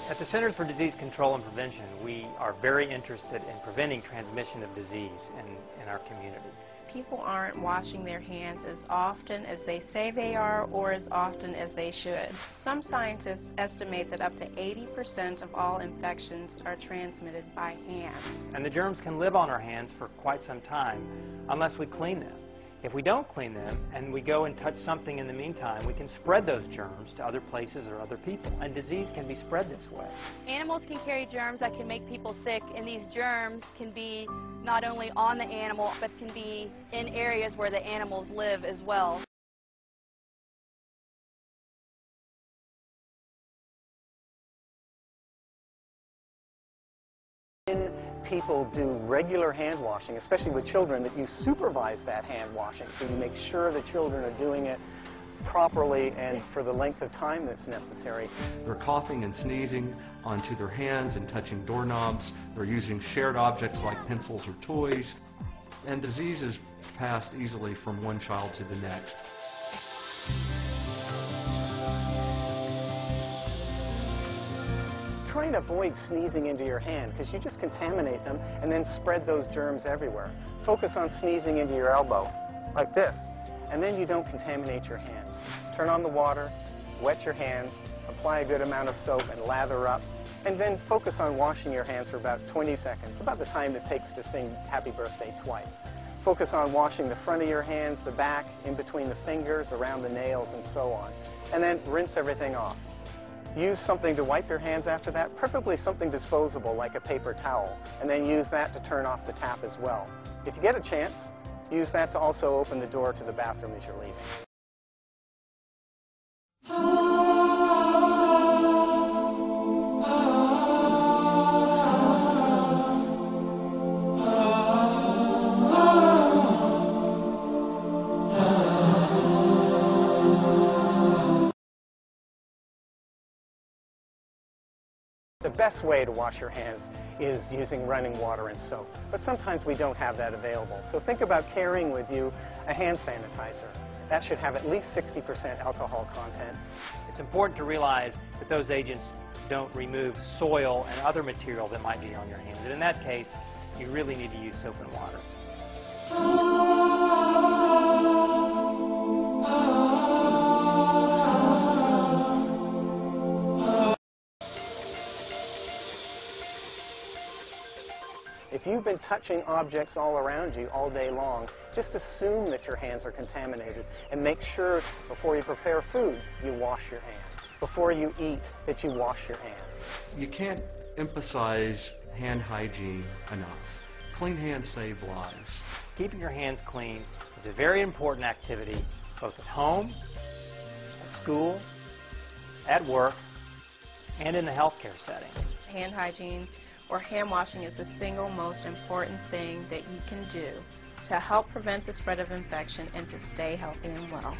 At the Centers for Disease Control and Prevention, we are very interested in preventing transmission of disease in our community. People aren't washing their hands as often as they say they are or as often as they should. Some scientists estimate that up to 80% of all infections are transmitted by hand. And the germs can live on our hands for quite some time unless we clean them. If we don't clean them and we go and touch something in the meantime, we can spread those germs to other places or other people, and disease can be spread this way. Animals can carry germs that can make people sick, and these germs can be not only on the animal, but can be in areas where the animals live as well. People do regular hand washing, especially with children, that you supervise that hand washing. So you make sure the children are doing it properly and for the length of time that's necessary. They're coughing and sneezing onto their hands and touching doorknobs. They're using shared objects like pencils or toys. And disease is passed easily from one child to the next. Try and avoid sneezing into your hand because you just contaminate them and then spread those germs everywhere. Focus on sneezing into your elbow, like this, and then you don't contaminate your hands. Turn on the water, wet your hands, apply a good amount of soap and lather up, and then focus on washing your hands for about 20 seconds, about the time it takes to sing Happy Birthday twice. Focus on washing the front of your hands, the back, in between the fingers, around the nails, and so on. And then rinse everything off. Use something to wipe your hands after that, preferably something disposable like a paper towel, and then use that to turn off the tap as well. If you get a chance, use that to also open the door to the bathroom as you're leaving. The best way to wash your hands is using running water and soap, but sometimes we don't have that available. So think about carrying with you a hand sanitizer. That should have at least 60% alcohol content. It's important to realize that those agents don't remove soil and other material that might be on your hands. And in that case, you really need to use soap and water. If you've been touching objects all around you all day long, just assume that your hands are contaminated and make sure before you prepare food, you wash your hands. Before you eat, that you wash your hands. You can't emphasize hand hygiene enough. Clean hands save lives. Keeping your hands clean is a very important activity both at home, at school, at work, and in the healthcare setting. Hand hygiene or hand washing is the single most important thing that you can do to help prevent the spread of infection and to stay healthy and well.